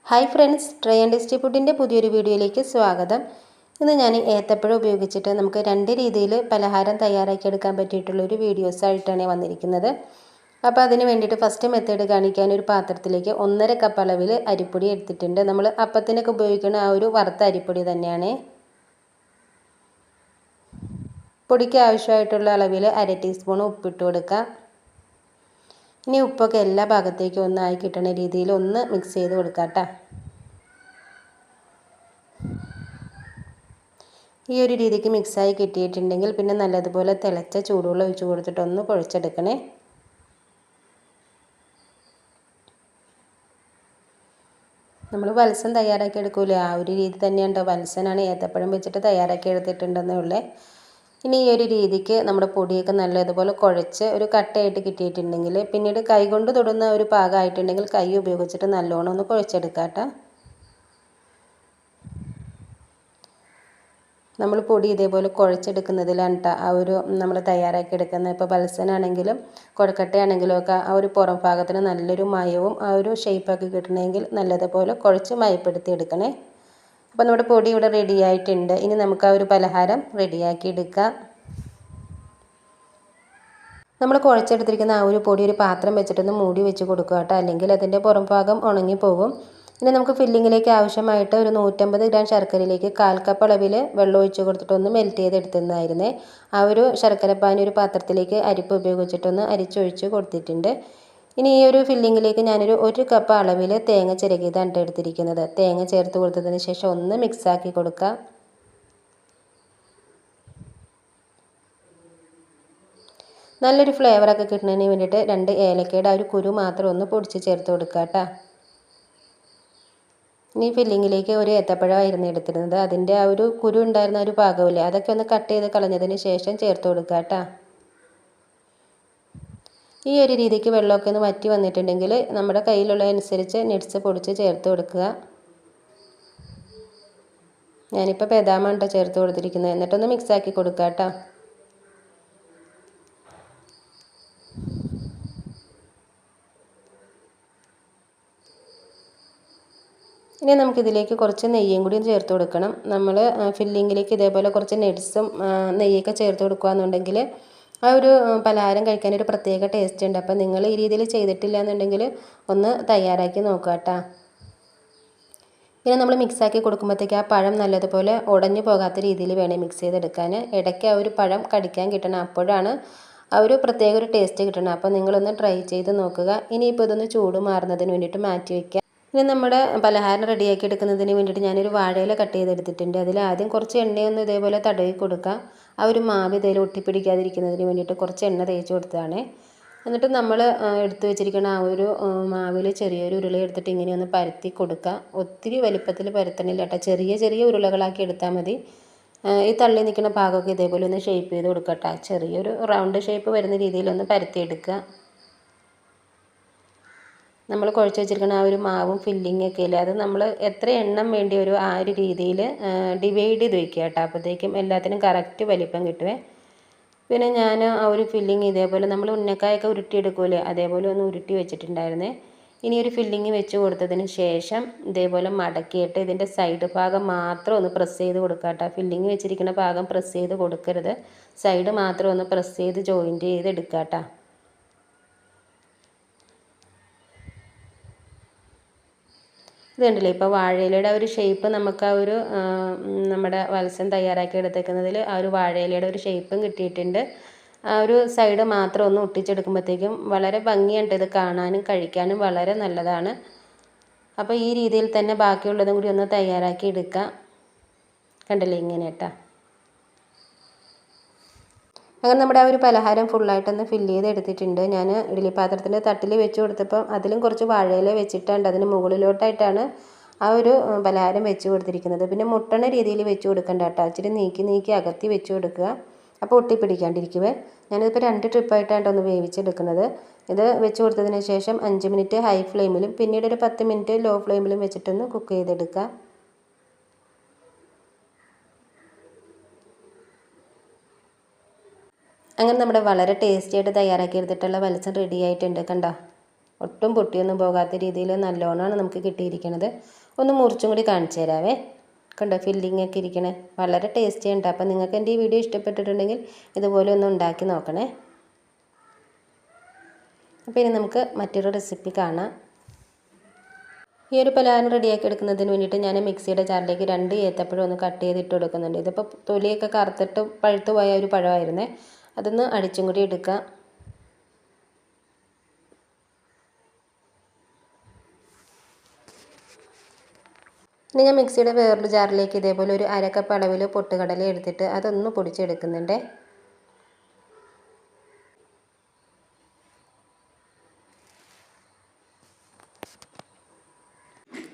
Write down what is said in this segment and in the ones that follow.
Hi friends, try and tasty ഫുഡിൻ്റെ പുതിയൊരു വീഡിയോയിലേക്ക് സ്വാഗതം. ഇന്ന് ഞാൻ ഏത്തപ്പഴം ഉപയോഗിച്ചിട്ട് നമുക്ക് രണ്ട് രീതിയിൽ പലഹാരം തയ്യാറാക്കിയെടുക്കാൻ പറ്റിയിട്ടുള്ളൊരു വീഡിയോസായിട്ടാണ് വന്നിരിക്കുന്നത്. അപ്പോൾ അതിന് വേണ്ടിയിട്ട് ഫസ്റ്റ് മെത്തേഡ് കാണിക്കാൻ ഒരു പാത്രത്തിലേക്ക് 1.5 കപ്പ് അളവിൽ അരിപ്പൊടി എടുത്തിട്ടുണ്ട്. നമ്മൾ അപ്പത്തിനൊക്കെ ഉപയോഗിക്കുന്ന ആ ഒരു വറുത്ത അരിപ്പൊടി തന്നെയാണ്. പൊടിക്ക് ആവശ്യമായിട്ടുള്ള അളവിൽ 1/2 ടീസ്പൂൺ ഉപ്പിട്ട് കൊടുക്കുക. ഇനി ഉപ്പൊക്കെ എല്ലാ ഭാഗത്തേക്കും ഒന്നായി കിട്ടുന്ന രീതിയിൽ ഒന്ന് മിക്സ് ചെയ്ത് കൊടുക്കാം കേട്ടോ. ഈ ഒരു രീതിക്ക് മിക്സായി കിട്ടിയിട്ടുണ്ടെങ്കിൽ പിന്നെ നല്ലതുപോലെ തിളച്ച ചൂടുവെള്ളം ഒഴിച്ച് കൊടുത്തിട്ട് ഒന്ന് കുഴച്ചെടുക്കണേ. നമ്മൾ വത്സൻ തയ്യാറാക്കി എടുക്കൂലേ, ആ ഒരു രീതി തന്നെയുണ്ടോ. വത്സനാണ് ഏത്തപ്പഴം വെച്ചിട്ട് തയ്യാറാക്കി എടുത്തിട്ടുണ്ടെന്നേ ഉള്ളേ. ഇനി ഈ ഒരു രീതിക്ക് നമ്മുടെ പൊടിയൊക്കെ നല്ലതുപോലെ കുഴച്ച് ഒരു കട്ടയായിട്ട് കിട്ടിയിട്ടുണ്ടെങ്കിൽ പിന്നീട് കൈ കൊണ്ട് തൊടുന്ന ഒരു പാകമായിട്ടുണ്ടെങ്കിൽ കൈ ഉപയോഗിച്ചിട്ട് നല്ലോണം ഒന്ന് കുഴച്ചെടുക്കാം കേട്ടോ. നമ്മൾ പൊടി ഇതേപോലെ കുഴച്ചെടുക്കുന്നതിലാണ് കേട്ടോ ആ ഒരു നമ്മൾ തയ്യാറാക്കി എടുക്കുന്നത്. ഇപ്പോൾ ബൽസനാണെങ്കിലും കൊഴക്കട്ടയാണെങ്കിലും ഒക്കെ ആ ഒരു പുറം ഭാഗത്തിന് നല്ലൊരു മയവും ആ ഒരു ഷേപ്പൊക്കെ കിട്ടണമെങ്കിൽ നല്ലതുപോലെ കുഴച്ച് മയപ്പെടുത്തി എടുക്കണേ. അപ്പോൾ നമ്മുടെ പൊടി ഇവിടെ റെഡി ആയിട്ടുണ്ട്. ഇനി നമുക്ക് ആ ഒരു പലഹാരം റെഡിയാക്കി എടുക്കാം. നമ്മൾ കുഴച്ചെടുത്തിരിക്കുന്ന ആ ഒരു പൊടി ഒരു പാത്രം വെച്ചിട്ടൊന്ന് മൂടി വെച്ച് കൊടുക്കുക കേട്ടോ, അല്ലെങ്കിൽ അതിൻ്റെ പുറം ഭാഗം ഉണങ്ങിപ്പോകും. ഇനി നമുക്ക് ഫില്ലിങ്ങിലേക്ക് ആവശ്യമായിട്ട് ഒരു 150 ഗ്രാം ശർക്കരയിലേക്ക് 1/4 കപ്പ് അളവിൽ വെള്ളം ഒഴിച്ച് കൊടുത്തിട്ടൊന്ന് മെൽറ്റ് ചെയ്തെടുത്തുന്നതായിരുന്നേ. ആ ഒരു ശർക്കരപ്പാനി ഒരു പാത്രത്തിലേക്ക് അരിപ്പ് ഉപയോഗിച്ചിട്ടൊന്ന് അരിച്ചൊഴിച്ച് കൊടുത്തിട്ടുണ്ട്. ഇനി ഈ ഒരു ഫില്ലിങ്ങിലേക്ക് ഞാനൊരു 1 കപ്പ് അളവിൽ തേങ്ങ ചിരകിയതാണ് എടുത്തിരിക്കുന്നത്. തേങ്ങ ചേർത്ത് കൊടുത്തതിന് ശേഷം ഒന്ന് മിക്സാക്കി കൊടുക്കുക. നല്ലൊരു ഫ്ലേവറൊക്കെ കിട്ടുന്നതിന് വേണ്ടിയിട്ട് 2 ഏലക്കയുടെ ആ ഒരു കുരു മാത്രം ഒന്ന് പൊടിച്ച് ചേർത്ത് കൊടുക്കുക കേട്ടോ. ഇനി ഫില്ലിങ്ങിലേക്ക് ഒരു ഏത്തപ്പഴമായിരുന്നു എടുത്തിരുന്നത്. അതിൻ്റെ ആ ഒരു കുരു ഉണ്ടായിരുന്ന ഒരു പാകമില്ലേ, അതൊക്കെ ഒന്ന് കട്ട് ചെയ്ത് കളഞ്ഞതിന് ശേഷം ചേർത്ത് കൊടുക്കുക കേട്ടോ. ഈ ഒരു രീതിക്ക് വെള്ളമൊക്കെ ഒന്ന് വറ്റി വന്നിട്ടുണ്ടെങ്കിൽ നമ്മുടെ കയ്യിലുള്ള അനുസരിച്ച് നട്ട്സ് പൊടിച്ച് ചേർത്ത് കൊടുക്കുക. ഞാനിപ്പോൾ ബദാമാണ് കേട്ടോ ചേർത്ത് കൊടുത്തിരിക്കുന്നത്. എന്നിട്ടൊന്ന് മിക്സാക്കി കൊടുക്കുക കേട്ടോ. ഇനി നമുക്കിതിലേക്ക് കുറച്ച് നെയ്യും കൂടി ചേർത്ത് കൊടുക്കണം. നമ്മൾ ഫില്ലിങ്ങിലേക്ക് ഇതേപോലെ കുറച്ച് നട്ട്സും നെയ്യൊക്കെ ചേർത്ത് കൊടുക്കുകയെന്നുണ്ടെങ്കിൽ ആ ഒരു പലഹാരം കഴിക്കാനൊരു പ്രത്യേക ടേസ്റ്റ് ഉണ്ട്. അപ്പോൾ നിങ്ങൾ ഈ രീതിയിൽ ചെയ്തിട്ടില്ല എന്നുണ്ടെങ്കിൽ ഒന്ന് തയ്യാറാക്കി നോക്കുക കേട്ടോ. പിന്നെ നമ്മൾ മിക്സാക്കി കൊടുക്കുമ്പോഴത്തേക്ക് ആ പഴം നല്ലതുപോലെ ഉടഞ്ഞു പോകാത്ത രീതിയിൽ വേണം മിക്സ് ചെയ്തെടുക്കാൻ. ഇടയ്ക്ക് ആ ഒരു പഴം കടിക്കാൻ കിട്ടണം, അപ്പോഴാണ് ആ ഒരു പ്രത്യേക ഒരു ടേസ്റ്റ് കിട്ടണം. അപ്പോൾ നിങ്ങളൊന്ന് ട്രൈ ചെയ്ത് നോക്കുക. ഇനിയിപ്പോൾ ഇതൊന്ന് ചൂട് മാറുന്നതിന് വേണ്ടിയിട്ട് മാറ്റി വയ്ക്കുക. ഇനി നമ്മുടെ പലഹാരം റെഡിയാക്കി എടുക്കുന്നതിന് വേണ്ടിയിട്ട് ഞാനൊരു വാഴയില കട്ട് ചെയ്തെടുത്തിട്ടുണ്ട്. അതിൽ ആദ്യം കുറച്ച് എണ്ണയൊന്ന് ഇതേപോലെ തടവി കൊടുക്കുക. ആ ഒരു മാവ് ഇതിൽ ഒട്ടിപ്പിടിക്കാതിരിക്കുന്നതിന് വേണ്ടിയിട്ട് കുറച്ച് എണ്ണ തേച്ച് കൊടുത്തതാണ്. എന്നിട്ട് നമ്മൾ എടുത്തു വെച്ചിരിക്കുന്ന ആ ഒരു മാവിൽ ചെറിയൊരു ഉരുള എടുത്തിട്ട് ഇങ്ങനെ ഒന്ന് പരത്തി കൊടുക്കുക. ഒത്തിരി വലിപ്പത്തിൽ പരത്തണില്ല കേട്ടോ, ചെറിയ ചെറിയ ഉരുളകളാക്കി എടുത്താൽ മതി. ഈ തള്ളി നിൽക്കുന്ന ഭാഗമൊക്കെ ഇതേപോലെ ഒന്ന് ഷേപ്പ് ചെയ്ത് കൊടുക്കട്ടെ. ചെറിയൊരു റൗണ്ട് ഷേപ്പ് വരുന്ന രീതിയിലൊന്ന് പരത്തിയെടുക്കുക. നമ്മൾ കുഴച്ച് വെച്ചിരിക്കുന്ന ആ ഒരു മാവും ഫില്ലിങ്ങൊക്കെ ഇല്ലേ, അത് നമ്മൾ എത്ര എണ്ണം വേണ്ടി വരും ആ ഒരു രീതിയിൽ ഡിവൈഡ് ചെയ്ത് വയ്ക്കുക കേട്ടോ. അപ്പോഴത്തേക്കും എല്ലാത്തിനും കറക്റ്റ് വലിപ്പം കിട്ടുമേ. പിന്നെ ഞാൻ ആ ഒരു ഫില്ലിങ് ഇതേപോലെ നമ്മൾ ഉന്നക്കായൊക്കെ ഉരുട്ടിയെടുക്കൂലേ, അതേപോലെ ഒന്ന് ഉരുട്ടി വെച്ചിട്ടുണ്ടായിരുന്നേ. ഇനി ഒരു ഫില്ലിങ് വെച്ച് കൊടുത്തതിന് ശേഷം ഇതേപോലെ മടക്കിയിട്ട് ഇതിൻ്റെ സൈഡ് ഭാഗം മാത്രം ഒന്ന് പ്രസ് ചെയ്ത് കൊടുക്കുക കേട്ടോ. ഫില്ലിങ് വെച്ചിരിക്കുന്ന ഭാഗം പ്രസ് ചെയ്ത് കൊടുക്കരുത്, സൈഡ് മാത്രം ഒന്ന് പ്രസ് ചെയ്ത് ജോയിൻറ്റ് ചെയ്ത് എടുക്കുക കേട്ടോ. ഇത് കണ്ടില്ലേ, ഇപ്പോൾ വാഴയിലയുടെ ഒരു ഷേപ്പ് നമുക്ക് ആ ഒരു നമ്മുടെ വത്സൻ തയ്യാറാക്കി എടുത്തേക്കുന്നതിൽ ആ ഒരു വാഴയിലയുടെ ഒരു ഷേപ്പും കിട്ടിയിട്ടുണ്ട്. ആ ഒരു സൈഡ് മാത്രം ഒന്ന് ഒട്ടിച്ചെടുക്കുമ്പോഴത്തേക്കും വളരെ ഭംഗിയുണ്ട്. ഇത് കാണാനും കഴിക്കാനും വളരെ നല്ലതാണ്. അപ്പോൾ ഈ രീതിയിൽ തന്നെ ബാക്കിയുള്ളതും കൂടി ഒന്ന് തയ്യാറാക്കി എടുക്കാം. കണ്ടില്ലേ, ഇങ്ങനെ കേട്ടോ. അങ്ങനെ നമ്മുടെ ആ ഒരു പലഹാരം ഫുള്ളായിട്ടൊന്ന് ഫില്ല് ചെയ്ത് എടുത്തിട്ടുണ്ട്. ഞാൻ ഇഡ്ഡലി പാത്രത്തിൻ്റെ തട്ടിൽ വെച്ച് കൊടുത്തപ്പോൾ അതിലും കുറച്ച് വാഴയില വെച്ചിട്ടുണ്ട്. അതിന് മുകളിലോട്ടായിട്ടാണ് ആ ഒരു പലഹാരം വെച്ച് കൊടുത്തിരിക്കുന്നത്. പിന്നെ മുട്ടണ രീതിയിൽ വെച്ച് കൊടുക്കണ്ട കേട്ടോ, ഇച്ചിരി നീക്കി നീക്കി അകത്തി വെച്ച് കൊടുക്കുക. അപ്പോൾ ഒട്ടിപ്പിടിക്കാണ്ടിരിക്കുവേ. ഞാനിതിപ്പോൾ 2 ട്രിപ്പായിട്ടാണ് ഒന്ന് വേവിച്ചെടുക്കുന്നത്. ഇത് വെച്ച് കൊടുത്തതിന് ശേഷം 5 മിനിറ്റ് ഹൈ ഫ്ലെയിമിലും പിന്നീട് ഒരു 10 മിനിറ്റ് ലോ ഫ്ലെയിമിലും വെച്ചിട്ടൊന്ന് കുക്ക് ചെയ്തെടുക്കുക. അങ്ങനെ നമ്മുടെ വളരെ ടേസ്റ്റി ആയിട്ട് തയ്യാറാക്കി എടുത്തിട്ടുള്ള വത്സൻ റെഡി ആയിട്ടുണ്ട് കണ്ടോ. ഒട്ടും പൊട്ടിയൊന്നും പോകാത്ത രീതിയിൽ നല്ലോണമാണ് നമുക്ക് കിട്ടിയിരിക്കുന്നത്. ഒന്ന് മുറിച്ചും കൂടി കാണിച്ചു തരാവേ. കണ്ടോ ഫില്ലിംഗ് ഒക്കെ ഇരിക്കണേ, വളരെ ടേസ്റ്റി ഉണ്ട്. അപ്പോൾ നിങ്ങൾക്ക് എൻ്റെ ഈ വീഡിയോ ഇഷ്ടപ്പെട്ടിട്ടുണ്ടെങ്കിൽ ഇതുപോലെ ഒന്ന് ഉണ്ടാക്കി നോക്കണേ. അപ്പോൾ ഇനി നമുക്ക് മറ്റൊരു റെസിപ്പി കാണാം. ഈ ഒരു പലഹാരം റെഡിയാക്കി എടുക്കുന്നതിന് വേണ്ടിയിട്ട് ഞാൻ മിക്സിയുടെ ജാറിലേക്ക് 2 ഏത്തപ്പഴം ഒന്ന് കട്ട് ചെയ്തിട്ട് കൊടുക്കുന്നുണ്ട്. ഇതിപ്പോൾ തൊലിയൊക്കെ കറുത്തിട്ട് പഴുത്തു പോയ ഒരു പഴമായിരുന്നേ, അതൊന്ന് അടിച്ചും കൂടി എടുക്കുക. ഇനി ഞാൻ മിക്സിയുടെ വേറൊരു ജാറിലേക്ക് ഇതേപോലെ ഒരു 1/2 കപ്പ് അളവിൽ പൊട്ടുകടല എടുത്തിട്ട് അതൊന്ന് പൊടിച്ചെടുക്കുന്നുണ്ട്.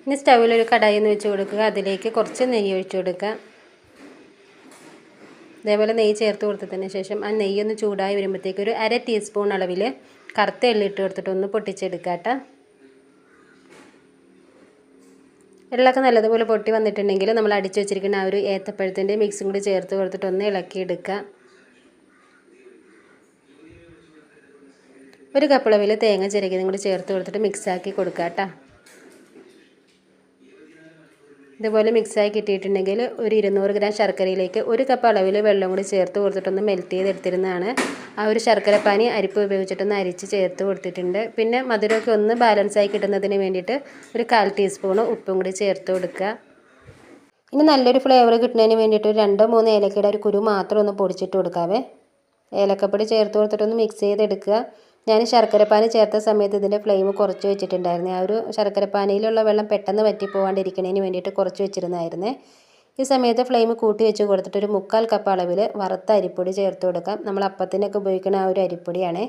ഇനി സ്റ്റൗവിലൊരു കടായി ഒന്ന് വെച്ച് കൊടുക്കുക. അതിലേക്ക് കുറച്ച് നെയ്യ് ഒഴിച്ച് കൊടുക്കുക. ഇതേപോലെ നെയ്യ് ചേർത്ത് കൊടുത്തതിന് ശേഷം ആ നെയ്യൊന്ന് ചൂടായി വരുമ്പോഴത്തേക്ക് ഒരു 1/2 ടീസ്പൂൺ അളവിൽ കറുത്ത എള്ളിട്ട് കൊടുത്തിട്ട് ഒന്ന് പൊട്ടിച്ചെടുക്കുക കേട്ടോ. എള്ളൊക്കെ നല്ലതുപോലെ പൊട്ടി വന്നിട്ടുണ്ടെങ്കിൽ നമ്മൾ അടിച്ചു വെച്ചിരിക്കുന്ന ആ ഒരു ഏത്തപ്പഴത്തിൻ്റെ മിക്സും കൂടി ചേർത്ത് കൊടുത്തിട്ട് ഒന്ന് ഇളക്കിയെടുക്കുക. 1 കപ്പ് അളവിൽ തേങ്ങ ചിരകിയതും കൂടി ചേർത്ത് കൊടുത്തിട്ട് മിക്സാക്കി കൊടുക്കുക കേട്ടോ. ഇതുപോലെ മിക്സായി കിട്ടിയിട്ടുണ്ടെങ്കിൽ ഒരു 200 ഗ്രാം ശർക്കരയിലേക്ക് 1 കപ്പ് അളവിൽ വെള്ളം കൂടി ചേർത്ത് കൊടുത്തിട്ടൊന്ന് മെൽറ്റ് ചെയ്തെടുത്തിരുന്നതാണ്. ആ ഒരു ശർക്കരപ്പാനി അരിപ്പ് ഉപയോഗിച്ചിട്ടൊന്ന് അരിച്ച് ചേർത്ത് കൊടുത്തിട്ടുണ്ട്. പിന്നെ മധുരമൊക്കെ ഒന്ന് ബാലൻസായി കിട്ടുന്നതിന് വേണ്ടിയിട്ട് ഒരു 1/4 ടീസ്പൂൺ ഉപ്പും കൂടി ചേർത്ത് കൊടുക്കുക. ഇനി നല്ലൊരു ഫ്ലേവർ കിട്ടുന്നതിന് വേണ്ടിയിട്ട് ഒരു 2-3 ഏലക്കയുടെ ഒരു കുരു മാത്രം ഒന്ന് പൊടിച്ചിട്ട് കൊടുക്കാവേ. ഏലക്കപ്പൊടി ചേർത്ത് കൊടുത്തിട്ടൊന്ന് മിക്സ് ചെയ്തെടുക്കുക. ഞാൻ ശർക്കരപ്പാനി ചേർത്ത സമയത്ത് ഇതിൻ്റെ ഫ്ലെയിം കുറച്ച് വെച്ചിട്ടുണ്ടായിരുന്നു. ആ ഒരു ശർക്കരപ്പാനിയിലുള്ള വെള്ളം പെട്ടെന്ന് വറ്റിപ്പോകാണ്ടിരിക്കുന്നതിന് വേണ്ടിയിട്ട് കുറച്ച് വെച്ചിരുന്നായിരുന്നേ. ഈ സമയത്ത് ഫ്ലെയിം കൂട്ടി വെച്ച് കൊടുത്തിട്ട് ഒരു 3/4 കപ്പ് അളവിൽ വറുത്ത അരിപ്പൊടി ചേർത്ത് കൊടുക്കാം. നമ്മൾ അപ്പത്തിനൊക്കെ ഉപയോഗിക്കുന്ന ആ ഒരു അരിപ്പൊടിയാണേ.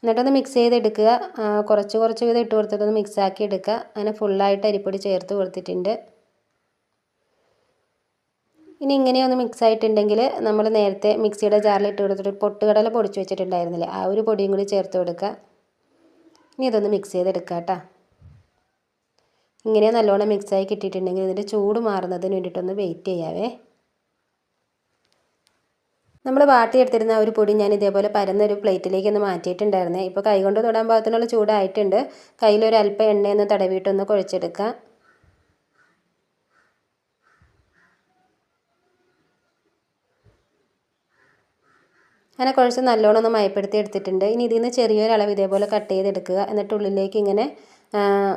എന്നിട്ടൊന്ന് മിക്സ് ചെയ്തെടുക്കുക. കുറച്ച് വീതം ഇട്ട് കൊടുത്തിട്ടൊന്ന് മിക്സാക്കി എടുക്കുക. അങ്ങനെ ഫുള്ളായിട്ട് അരിപ്പൊടി ചേർത്ത് കൊടുത്തിട്ടുണ്ട്. ഇനി ഇങ്ങനെയൊന്ന് മിക്സ് ആയിട്ടുണ്ടെങ്കിൽ നമ്മൾ നേരത്തെ മിക്സിയുടെ ജാറിൽ ഇട്ട് കൊടുത്തിട്ട് പൊട്ടുകടല പൊടിച്ച് വെച്ചിട്ടുണ്ടായിരുന്നില്ലേ, ആ ഒരു പൊടിയും കൂടി ചേർത്ത് കൊടുക്കുക. ഇനി ഇതൊന്ന് മിക്സ് ചെയ്തെടുക്കുക കേട്ടോ. ഇങ്ങനെ നല്ലോണം മിക്സായി കിട്ടിയിട്ടുണ്ടെങ്കിൽ ഇതിൻ്റെ ചൂട് മാറുന്നതിന് വേണ്ടിയിട്ടൊന്ന് വെയിറ്റ് ചെയ്യാവേ. നമ്മൾ വാട്ടിയെടുത്തിരുന്ന ആ ഒരു പൊടി ഞാൻ ഇതേപോലെ പരന്നൊരു പ്ലേറ്റിലേക്ക് ഒന്ന് മാറ്റിയിട്ടുണ്ടായിരുന്നേ. ഇപ്പോൾ കൈകൊണ്ട് തൊടാൻ പാകത്തിനുള്ള ചൂടായിട്ടുണ്ട്. കയ്യിലൊരു അല്പം എണ്ണയൊന്ന് തടവിയിട്ടൊന്ന് കുഴച്ചെടുക്കുക. അങ്ങനെ കുഴച്ച് നല്ലോണം ഒന്ന് മയപ്പെടുത്തി എടുത്തിട്ടുണ്ട്. ഇനി ഇതിൽ നിന്ന് ചെറിയൊരളവ് ഇതേപോലെ കട്ട് ചെയ്തെടുക്കുക. എന്നിട്ട് ഉള്ളിലേക്ക് ഇങ്ങനെ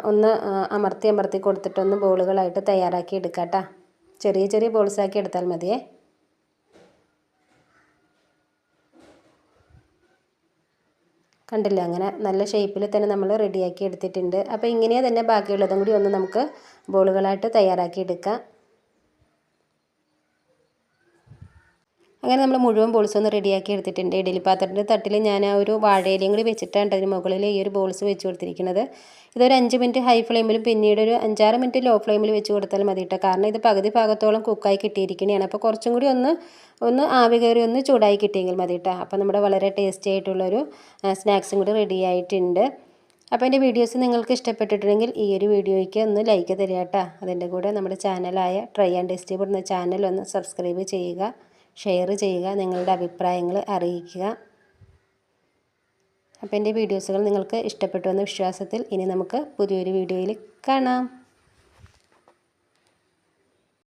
ഒന്ന് അമർത്തി കൊടുത്തിട്ടൊന്ന് ബോളുകളായിട്ട് തയ്യാറാക്കി എടുക്കുക കേട്ടോ. ചെറിയ ബോൾസാക്കി എടുത്താൽ മതിയേ. കണ്ടില്ല, അങ്ങനെ നല്ല ഷേപ്പിൽ തന്നെ നമ്മൾ റെഡിയാക്കി എടുത്തിട്ടുണ്ട്. അപ്പോൾ ഇങ്ങനെ തന്നെ ബാക്കിയുള്ളതും കൂടി ഒന്ന് നമുക്ക് ബോളുകളായിട്ട് തയ്യാറാക്കി എടുക്കാം. അങ്ങനെ നമ്മൾ മുഴുവൻ ബോൾസ് ഒന്ന് റെഡിയാക്കി എടുത്തിട്ടുണ്ട്. ഇഡ്ഡലി പാത്രത്തിൻ്റെ തട്ടിൽ ഞാൻ ആ ഒരു വാഴയിലയും കൂടി വെച്ചിട്ടാണ് അതിന് മുകളിൽ ഈ ഒരു ബോൾസ് വെച്ച് കൊടുത്തിരിക്കുന്നത്. ഇതൊരു 5 മിനിറ്റ് ഹൈ ഫ്ലെയിമിലും പിന്നീട് ഒരു 5-6 മിനിറ്റ് ലോ ഫ്ലെയിമിൽ വെച്ച് കൊടുത്താൽ മതി കേട്ടോ. കാരണം ഇത് പകുതി ഭാഗത്തോളം കുക്കായി കിട്ടിയിരിക്കുന്നതാണ്. അപ്പോൾ കുറച്ചും കൂടി ഒന്ന് ആവി കയറി ഒന്ന് ചൂടായി കിട്ടിയെങ്കിൽ മതി കേട്ടോ. അപ്പോൾ നമ്മുടെ വളരെ ടേസ്റ്റി ആയിട്ടുള്ളൊരു സ്നാക്സും കൂടി റെഡി ആയിട്ടുണ്ട്. അപ്പോൾ എൻ്റെ വീഡിയോസ് നിങ്ങൾക്ക് ഇഷ്ടപ്പെട്ടിട്ടുണ്ടെങ്കിൽ ഈ ഒരു വീഡിയോയ്ക്ക് ഒന്ന് ലൈക്ക് തരിക കേട്ടോ. അതിൻ്റെ കൂടെ നമ്മുടെ ചാനലായ ട്രൈ ആൻഡ് ടേസ്റ്റി എന്ന ചാനൽ ഒന്ന് സബ്സ്ക്രൈബ് ചെയ്യുക, ഷെയർ ചെയ്യുക, നിങ്ങളുടെ അഭിപ്രായങ്ങൾ അറിയിക്കുക. അപ്പോൾ എൻ്റെ വീഡിയോസുകൾ നിങ്ങൾക്ക് ഇഷ്ടപ്പെട്ടു എന്ന വിശ്വാസത്തിൽ ഇനി നമുക്ക് പുതിയൊരു വീഡിയോയിൽ കാണാം.